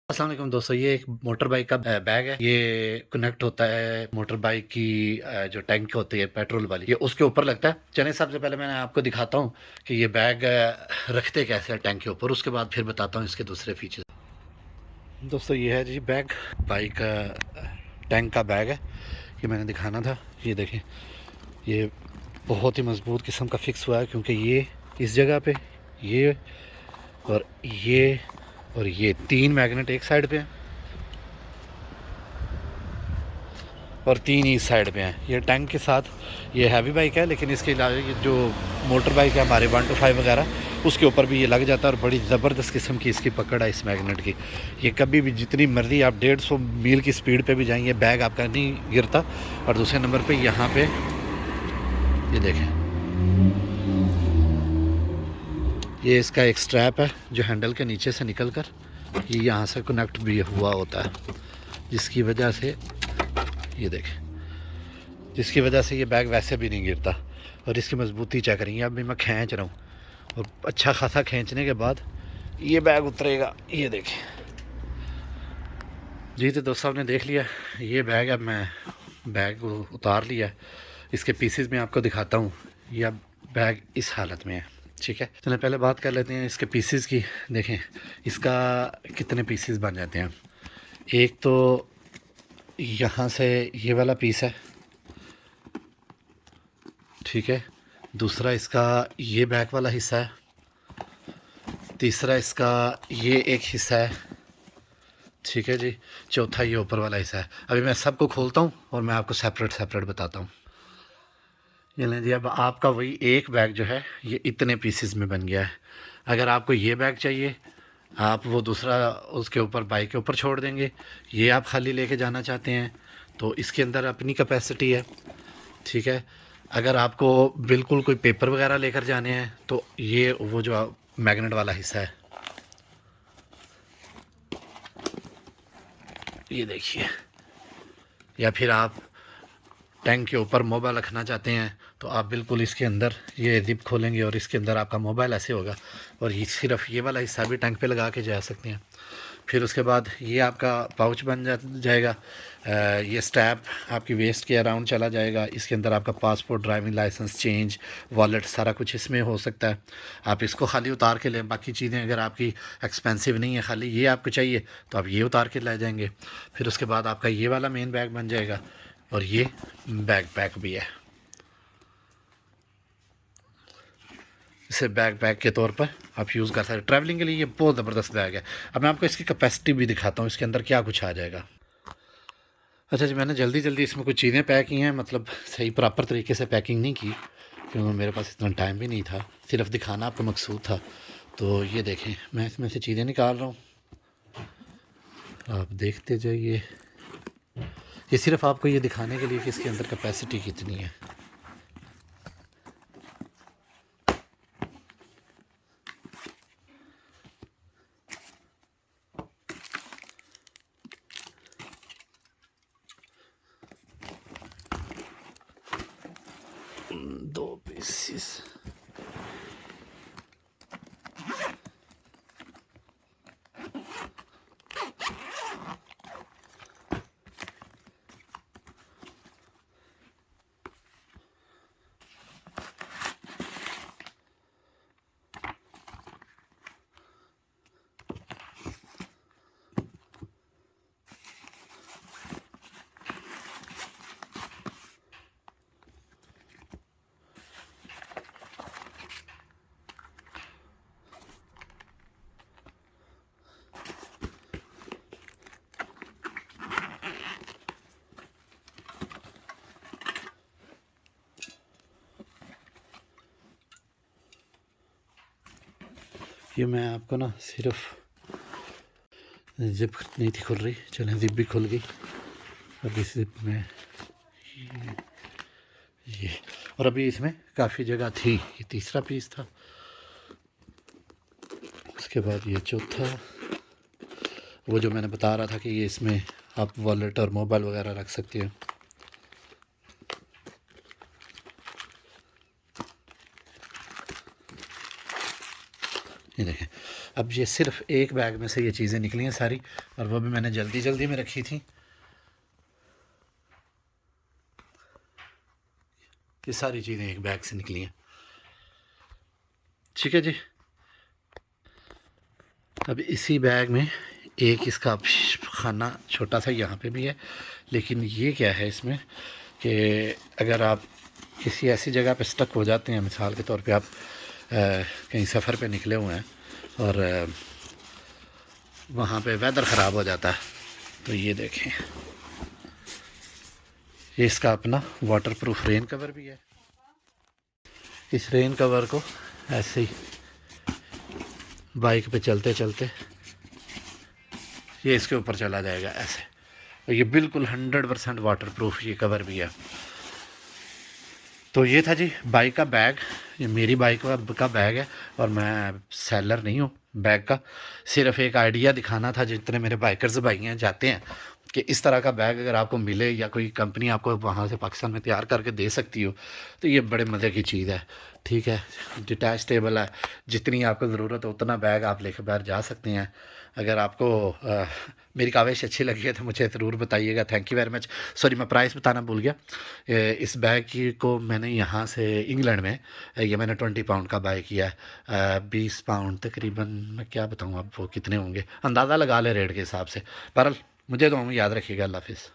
अस्सलाम वालेकुम दोस्तों, ये एक मोटर बाइक का बैग है। ये कनेक्ट होता है मोटर बाइक की जो टैंक होती है पेट्रोल वाली, ये उसके ऊपर लगता है। चलिए सबसे पहले मैं आपको दिखाता हूँ कि ये बैग रखते कैसे हैं टैंक के ऊपर, उसके बाद फिर बताता हूँ इसके दूसरे फीचर। दोस्तों ये है जी बैग, बाइक टैंक का बैग है। ये मैंने दिखाना था। ये देखें, ये बहुत ही मजबूत किस्म का फिक्स हुआ है, क्योंकि ये इस जगह पे ये और ये और ये 3 मैग्नेट एक साइड पे हैं और 3 इस साइड पे हैं। ये टैंक के साथ ये हैवी बाइक है, लेकिन इसके अलावा ये जो मोटर बाइक है हमारे 125 वगैरह, उसके ऊपर भी ये लग जाता है। और बड़ी ज़बरदस्त किस्म की इसकी पकड़ है इस मैग्नेट की। ये कभी भी जितनी मर्ज़ी आप 150 मील की स्पीड पे भी जाएंगे, बैग आपका नहीं गिरता। और दूसरे नंबर पे यहाँ पे ये देखें, ये इसका एक स्ट्रैप है जो हैंडल के नीचे से निकल कर ये यहाँ से कनेक्ट भी हुआ होता है, जिसकी वजह से ये देखें, जिसकी वजह से ये बैग वैसे भी नहीं गिरता। और इसकी मजबूती चेक करेंगे। अब भी मैं खींच रहा हूँ और अच्छा खासा खींचने के बाद ये बैग उतरेगा। ये देखें जी। तो दोस्तों आपने देख लिया ये बैग। अब मैं बैग उतार लिया। इसके पीसेस में आपको दिखाता हूँ। ये अब बैग इस हालत में है, ठीक है। चलिए पहले बात कर लेते हैं इसके पीसेस की। देखें इसका कितने पीसेस बन जाते हैं। एक तो यहाँ से ये वाला पीस है, ठीक है। दूसरा इसका ये बैक वाला हिस्सा है। तीसरा इसका ये एक हिस्सा है, ठीक है जी। चौथा ये ऊपर वाला हिस्सा है। अभी मैं सबको खोलता हूँ और मैं आपको सेपरेट सेपरेट बताता हूँ। ये लें जी, अब आपका वही एक बैग जो है ये इतने पीसेस में बन गया है। अगर आपको ये बैग चाहिए, आप वो दूसरा उसके ऊपर बाइक के ऊपर छोड़ देंगे। ये आप खाली लेके जाना चाहते हैं तो इसके अंदर अपनी कैपेसिटी है, ठीक है। अगर आपको बिल्कुल कोई पेपर वगैरह लेकर जाने हैं तो ये वो जो मैग्नेट वाला हिस्सा है, ये देखिए। या फिर आप टैंक के ऊपर मोबाइल रखना चाहते हैं तो आप बिल्कुल इसके अंदर ये जिप खोलेंगे और इसके अंदर आपका मोबाइल ऐसे होगा। और ये सिर्फ ये वाला हिस्सा भी टैंक पे लगा के जा सकते हैं। फिर उसके बाद ये आपका पाउच बन जाएगा। ये स्ट्रैप आपकी वेस्ट के अराउंड चला जाएगा। इसके अंदर आपका passport, driving licence, change, wallet, सारा कुछ इसमें हो सकता है। आप इसको खाली उतार के लें। बाकी चीज़ें अगर आपकी एक्सपेंसिव नहीं है, खाली ये आपको चाहिए तो आप ये उतार के ले जाएंगे। फिर उसके बाद आपका ये वाला मेन बैग बन जाएगा और ये बैग पैक भी है। इसे बैग पैक के तौर पर आप यूज़ कर सकते हैं ट्रैवलिंग के लिए। ये बहुत ज़बरदस्त बैग है। अब मैं आपको इसकी कैपेसिटी भी दिखाता हूँ, इसके अंदर क्या कुछ आ जाएगा। अच्छा जी, मैंने जल्दी जल्दी इसमें कुछ चीज़ें पैक की हैं, मतलब सही प्रॉपर तरीके से पैकिंग नहीं की, क्योंकि मेरे पास इतना टाइम भी नहीं था। सिर्फ दिखाना आपको मकसूद था। तो ये देखें, मैं इसमें से चीज़ें निकाल रहा हूँ, आप देखते जाइए। ये सिर्फ आपको ये दिखाने के लिए कि इसके अंदर कैपेसिटी कितनी है। दो पीसीस। ये मैं आपको ना सिर्फ जिप नहीं थी खुल रही, चलें जिप भी खुल गई। अब इस जिप में ये और अभी इसमें काफ़ी जगह थी। ये तीसरा पीस था, उसके बाद ये चौथा, वो जो मैंने बता रहा था कि ये इसमें आप वॉलेट और मोबाइल वगैरह रख सकते हैं। ये देखें, अब ये सिर्फ एक बैग में से ये चीज़ें निकली हैं सारी, और वो भी मैंने जल्दी जल्दी में रखी थी। ये सारी चीज़ें एक बैग से निकली हैं। ठीक है जी। अब इसी बैग में एक इसका खाना छोटा सा यहाँ पे भी है, लेकिन ये क्या है इसमें कि अगर आप किसी ऐसी जगह पे स्टक हो जाते हैं, मिसाल के तौर पे आप कहीं सफ़र पे निकले हुए हैं और वहाँ पे वेदर ख़राब हो जाता है, तो ये देखें, ये इसका अपना वाटरप्रूफ रेन कवर भी है। इस रेन कवर को ऐसे ही बाइक पे चलते चलते ये इसके ऊपर चला जाएगा ऐसे, और ये बिल्कुल 100% वाटरप्रूफ ये कवर भी है। तो ये था जी बाइक का बैग। ये मेरी बाइक का बैग है और मैं सेलर नहीं हूँ बैग का, सिर्फ एक आइडिया दिखाना था जितने मेरे बाइकर्स भाई हैं जाते हैं कि इस तरह का बैग अगर आपको मिले या कोई कंपनी आपको वहाँ से पाकिस्तान में तैयार करके दे सकती हो तो ये बड़े मज़े की चीज़ है। ठीक है, डिटैचेबल है, जितनी आपको ज़रूरत है उतना बैग आप लेकर बाहर जा सकते हैं। अगर आपको मेरी काविश अच्छी लगी है तो मुझे ज़रूर बताइएगा। Thank you very much. Sorry, मैं प्राइस बताना भूल गया। इस बैग की को मैंने यहाँ से इंग्लैंड में ये मैंने 20 पाउंड का बाय किया है। 20 पाउंड तकरीबन, मैं क्या बताऊँ अब वो कितने होंगे, अंदाज़ा लगा ले रेट के हिसाब से। पर मुझे तो याद रखिएगा। अल्लाह हाफिज़।